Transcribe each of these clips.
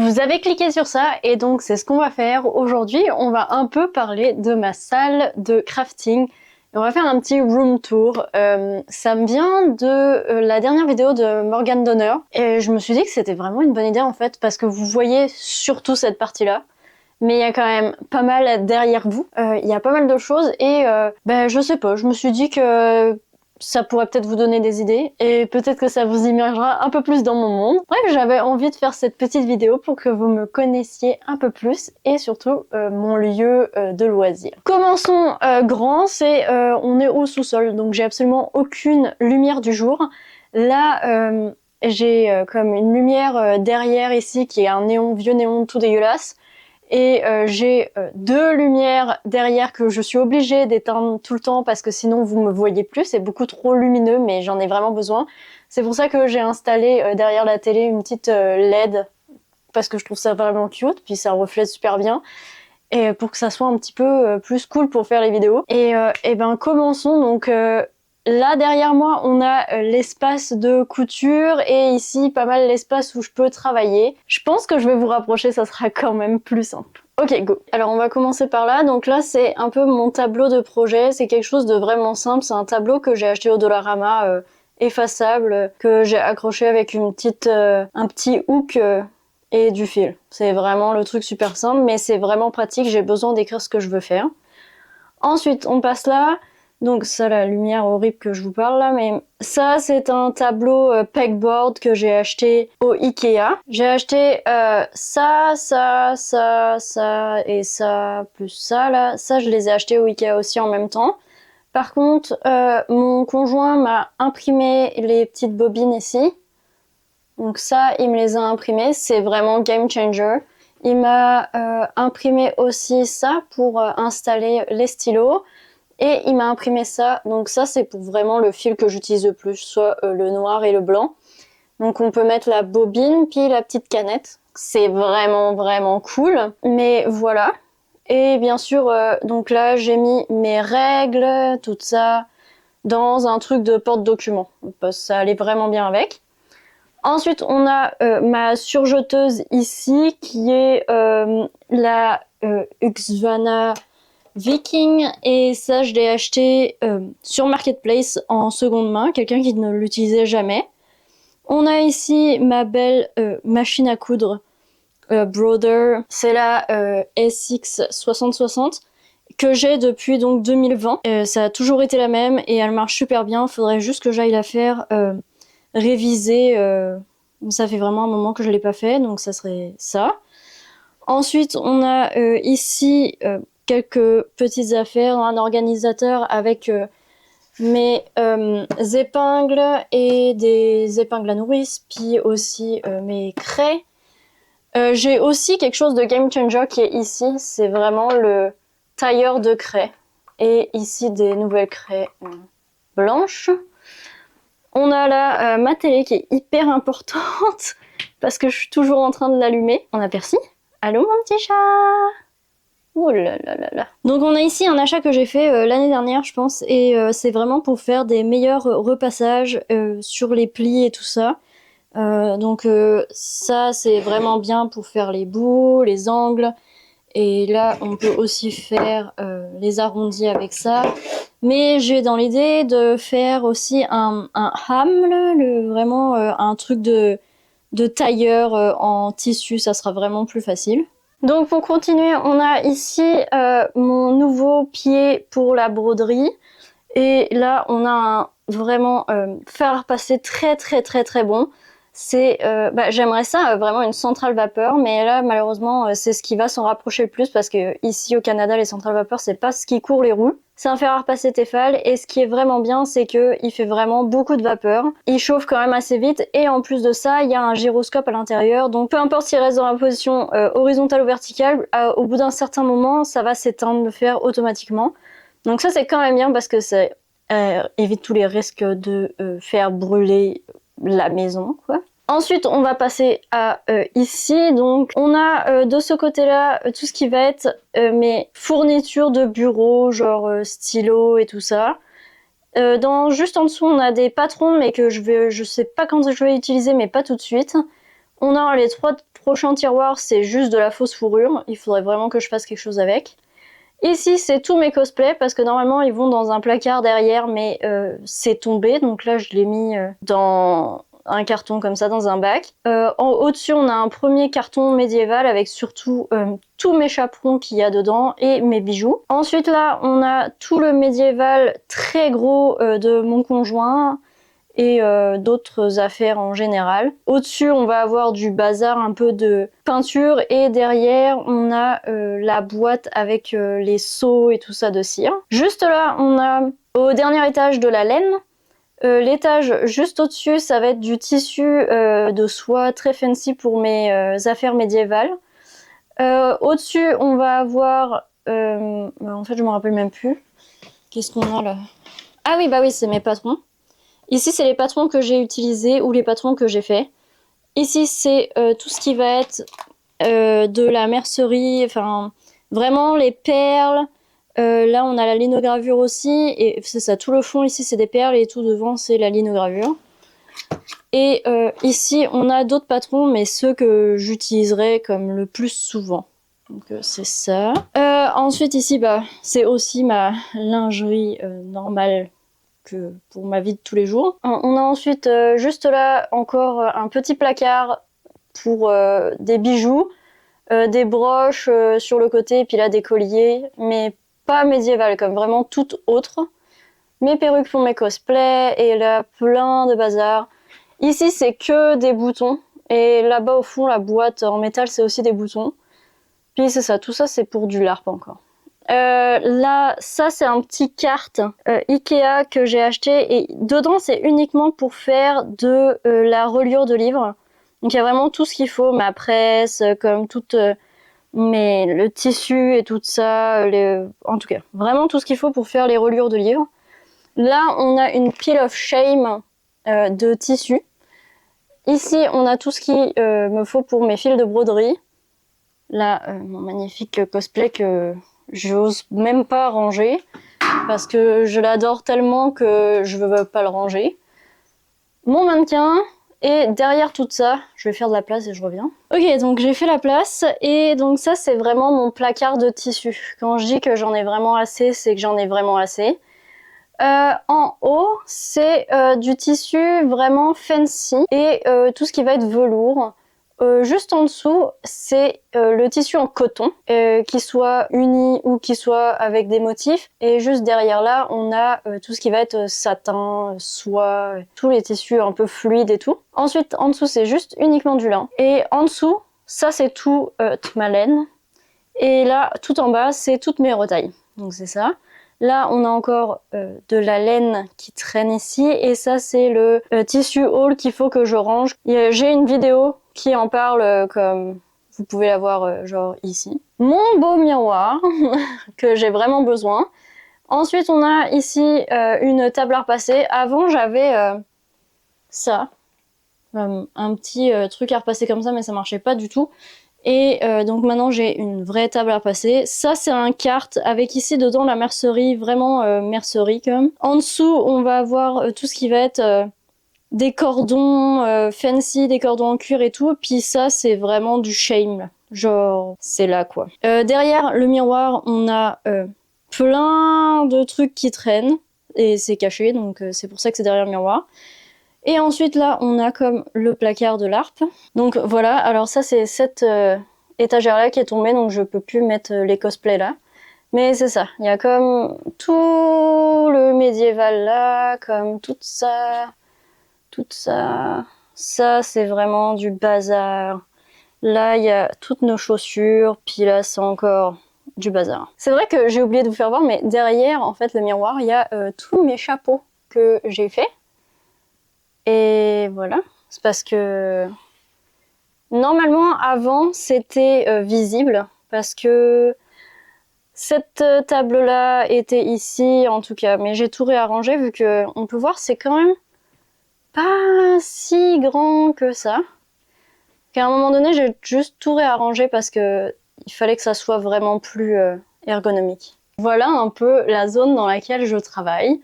Vous avez cliqué sur ça et donc c'est ce qu'on va faire aujourd'hui. On va un peu parler de ma salle de crafting. Et on va faire un petit room tour. Ça me vient de la dernière vidéo de Morgan Donner. Et je me suis dit que c'était vraiment une bonne idée en fait parce que vous voyez surtout cette partie-là. Mais il y a quand même pas mal derrière vous. Il y a pas mal de choses et je sais pas, je me suis dit que ça pourrait peut-être vous donner des idées et peut-être que ça vous immergera un peu plus dans mon monde. Bref, j'avais envie de faire cette petite vidéo pour que vous me connaissiez un peu plus et surtout mon lieu de loisir. Commençons grand, on est au sous-sol, donc j'ai absolument aucune lumière du jour. Là, j'ai comme une lumière derrière ici qui est un néon, vieux néon tout dégueulasse. Et j'ai deux lumières derrière que je suis obligée d'éteindre tout le temps parce que sinon vous me voyez plus, c'est beaucoup trop lumineux mais j'en ai vraiment besoin. C'est pour ça que j'ai installé derrière la télé une petite LED parce que je trouve ça vraiment cute, puis ça reflète super bien. Et pour que ça soit un petit peu plus cool pour faire les vidéos. Et commençons donc... Là derrière moi on a l'espace de couture et ici pas mal l'espace où je peux travailler. Je pense que je vais vous rapprocher, ça sera quand même plus simple. Ok, go. Alors on va commencer par là. Donc là c'est un peu mon tableau de projet, c'est quelque chose de vraiment simple. C'est un tableau que j'ai acheté au Dollarama, effaçable, que j'ai accroché avec un petit hook et du fil. C'est vraiment le truc super simple mais c'est vraiment pratique, j'ai besoin d'écrire ce que je veux faire. Ensuite on passe là. Donc ça, la lumière horrible que je vous parle là, mais ça c'est un tableau pegboard que j'ai acheté au Ikea. J'ai acheté ça et ça, plus ça là. Ça je les ai achetés au Ikea aussi en même temps. Par contre, mon conjoint m'a imprimé les petites bobines ici. Donc ça, il me les a imprimées, c'est vraiment game changer. Il m'a imprimé aussi ça pour installer les stylos. Et il m'a imprimé ça, donc ça c'est pour vraiment le fil que j'utilise le plus, soit le noir et le blanc. Donc on peut mettre la bobine, puis la petite canette. C'est vraiment cool, mais voilà. Et bien sûr, donc là j'ai mis mes règles, tout ça, dans un truc de porte-document. Ça allait vraiment bien avec. Ensuite on a ma surjeteuse ici, qui est la Husqvarna Viking, et ça je l'ai acheté sur Marketplace en seconde main, quelqu'un qui ne l'utilisait jamais. On a ici ma belle machine à coudre Brother, c'est la SX 6060 que j'ai depuis donc 2020. Ça a toujours été la même et elle marche super bien, faudrait juste que j'aille la faire réviser. Ça fait vraiment un moment que je l'ai pas fait, donc ça serait ça. Ensuite on a ici quelques petites affaires, un organisateur avec mes épingles et des épingles à nourrice, puis aussi mes craies. J'ai aussi quelque chose de game changer qui est ici, c'est vraiment le tailleur de craie. Et ici des nouvelles craies blanches. On a là ma télé qui est hyper importante parce que je suis toujours en train de l'allumer. On a Percy. Allô mon petit chat? Oh là là là là. Donc on a ici un achat que j'ai fait l'année dernière je pense, et c'est vraiment pour faire des meilleurs repassages sur les plis et tout ça. Donc ça c'est vraiment bien pour faire les bouts, les angles, et là on peut aussi faire les arrondis avec ça. Mais j'ai dans l'idée de faire aussi un ham, vraiment un truc de tailleur en tissu, ça sera vraiment plus facile. Donc pour continuer, on a ici mon nouveau pied pour la broderie. Et là, on a vraiment fer à repasser très bon. J'aimerais ça, vraiment une centrale vapeur, mais là, malheureusement, c'est ce qui va s'en rapprocher le plus parce que ici au Canada, les centrales vapeur, c'est pas ce qui court les roues. C'est un fer à repasser Tefal, et ce qui est vraiment bien, c'est qu'il fait vraiment beaucoup de vapeur. Il chauffe quand même assez vite, et en plus de ça, il y a un gyroscope à l'intérieur, donc peu importe s'il reste dans la position horizontale ou verticale, au bout d'un certain moment, ça va s'éteindre le fer automatiquement. Donc ça, c'est quand même bien parce que ça évite tous les risques de faire brûler la maison, quoi. Ensuite, on va passer à ici. Donc, on a de ce côté-là tout ce qui va être mes fournitures de bureau, genre stylo et tout ça. Juste en dessous, on a des patrons, mais que je sais pas quand je vais utiliser, mais pas tout de suite. On a les 3 prochains tiroirs, c'est juste de la fausse fourrure. Il faudrait vraiment que je fasse quelque chose avec. Ici, c'est tous mes cosplays parce que normalement, ils vont dans un placard derrière, mais c'est tombé. Donc là, je l'ai mis dans un carton comme ça, dans un bac. Au-dessus, on a un premier carton médiéval avec surtout tous mes chaperons qu'il y a dedans et mes bijoux. Ensuite, là, on a tout le médiéval très gros de mon conjoint et d'autres affaires en général. Au-dessus, on va avoir du bazar, un peu de peinture, et derrière, on a la boîte avec les seaux et tout ça de cire. Juste là, on a au dernier étage de la laine. L'étage juste au-dessus, ça va être du tissu de soie très fancy pour mes affaires médiévales. Au-dessus, on va avoir... en fait, je me rappelle même plus. Qu'est-ce qu'on a là? Ah oui, bah oui, c'est mes patrons. Ici, c'est les patrons que j'ai utilisés ou les patrons que j'ai faits. Ici, c'est tout ce qui va être de la mercerie, enfin, vraiment les perles. Là, on a la linogravure aussi, et c'est ça, tout le fond ici, c'est des perles, et tout devant, c'est la linogravure. Et ici, on a d'autres patrons, mais ceux que j'utiliserai comme le plus souvent. Donc c'est ça. Ensuite, ici, bah, c'est aussi ma lingerie normale que pour ma vie de tous les jours. On a ensuite juste là encore un petit placard pour des bijoux, des broches sur le côté, et puis là des colliers, mais pas médiéval, comme vraiment tout autre. Mes perruques pour mes cosplays, et là plein de bazar. Ici c'est que des boutons, et là-bas au fond la boîte en métal c'est aussi des boutons. Puis c'est ça, tout ça c'est pour du LARP encore. Là, ça c'est un petit carte Ikea que j'ai acheté, et dedans c'est uniquement pour faire de la reliure de livres. Donc il y a vraiment tout ce qu'il faut, ma presse, comme toute le tissu et tout ça, en tout cas vraiment tout ce qu'il faut pour faire les reliures de livres. Là on a une pile of shame de tissu. Ici on a tout ce qui me faut pour mes fils de broderie. Là mon magnifique cosplay que j'ose même pas ranger parce que je l'adore tellement que je veux pas le ranger. Mon mannequin, et derrière tout ça, je vais faire de la place et je reviens. Ok, donc j'ai fait la place, et donc ça c'est vraiment mon placard de tissu. Quand je dis que j'en ai vraiment assez, c'est que j'en ai vraiment assez. En haut, c'est du tissu vraiment fancy et tout ce qui va être velours. Juste en dessous, c'est le tissu en coton, qui soit uni ou qui soit avec des motifs. Et juste derrière là, on a tout ce qui va être satin, soie, tous les tissus un peu fluides et tout. Ensuite, en dessous, c'est juste uniquement du lin. Et en dessous, ça c'est tout ma laine. Et là, tout en bas, c'est toutes mes retailles. Donc c'est ça. Là, on a encore de la laine qui traîne ici, et ça, c'est le tissu haul qu'il faut que je range. J'ai une vidéo qui en parle, comme vous pouvez la voir genre ici. Mon beau miroir, que j'ai vraiment besoin. Ensuite, on a ici une table à repasser. Avant, j'avais ça, un petit truc à repasser comme ça, mais ça marchait pas du tout. Et donc maintenant j'ai une vraie table à passer. Ça c'est un carte avec ici dedans la mercerie, vraiment mercerie comme. En dessous on va avoir tout ce qui va être des cordons fancy, des cordons en cuir et tout. Puis ça c'est vraiment du shame, genre c'est là quoi. Derrière le miroir on a plein de trucs qui traînent et c'est caché, donc c'est pour ça que c'est derrière le miroir. Et ensuite là on a comme le placard de l'ARP. Donc voilà, alors ça c'est cette étagère là qui est tombée, donc je peux plus mettre les cosplays là. Mais c'est ça, il y a comme tout le médiéval là, comme tout ça. Ça c'est vraiment du bazar. Là il y a toutes nos chaussures, puis là c'est encore du bazar. C'est vrai que j'ai oublié de vous faire voir, mais derrière en fait le miroir, il y a tous mes chapeaux que j'ai fait. Et voilà, c'est parce que normalement avant c'était visible, parce que cette table là était ici en tout cas, mais j'ai tout réarrangé vu que on peut voir c'est quand même pas si grand que ça. Qu'à un moment donné j'ai juste tout réarrangé parce que il fallait que ça soit vraiment plus ergonomique. Voilà un peu la zone dans laquelle je travaille.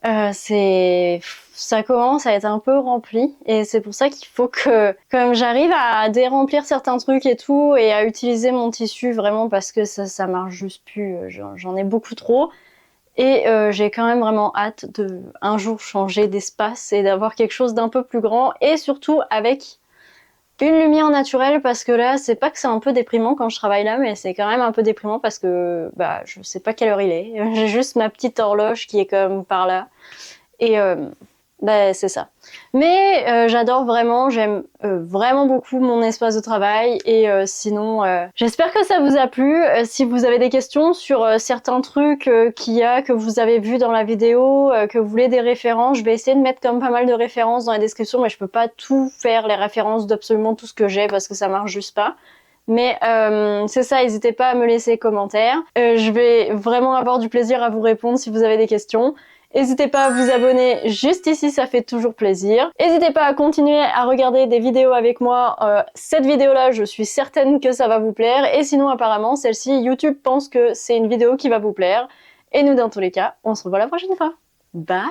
Ça commence à être un peu rempli et c'est pour ça qu'il faut que comme j'arrive à déremplir certains trucs et tout et à utiliser mon tissu vraiment parce que ça marche juste plus, j'en ai beaucoup trop et j'ai quand même vraiment hâte de un jour changer d'espace et d'avoir quelque chose d'un peu plus grand et surtout avec une lumière naturelle parce que là c'est pas que c'est un peu déprimant quand je travaille là mais c'est quand même un peu déprimant parce que bah je sais pas quelle heure il est, j'ai juste ma petite horloge qui est comme par là et bah, c'est ça. Mais j'adore vraiment, j'aime vraiment beaucoup mon espace de travail et sinon j'espère que ça vous a plu. Si vous avez des questions sur certains trucs qu'il y a, que vous avez vu dans la vidéo, que vous voulez des références, je vais essayer de mettre comme pas mal de références dans la description mais je peux pas tout faire les références d'absolument tout ce que j'ai parce que ça marche juste pas. Mais c'est ça, n'hésitez pas à me laisser commentaires. Je vais vraiment avoir du plaisir à vous répondre si vous avez des questions. N'hésitez pas à vous abonner juste ici, ça fait toujours plaisir. N'hésitez pas à continuer à regarder des vidéos avec moi. Cette vidéo-là, je suis certaine que ça va vous plaire. Et sinon, apparemment, celle-ci, YouTube pense que c'est une vidéo qui va vous plaire. Et nous, dans tous les cas, on se revoit la prochaine fois. Bye!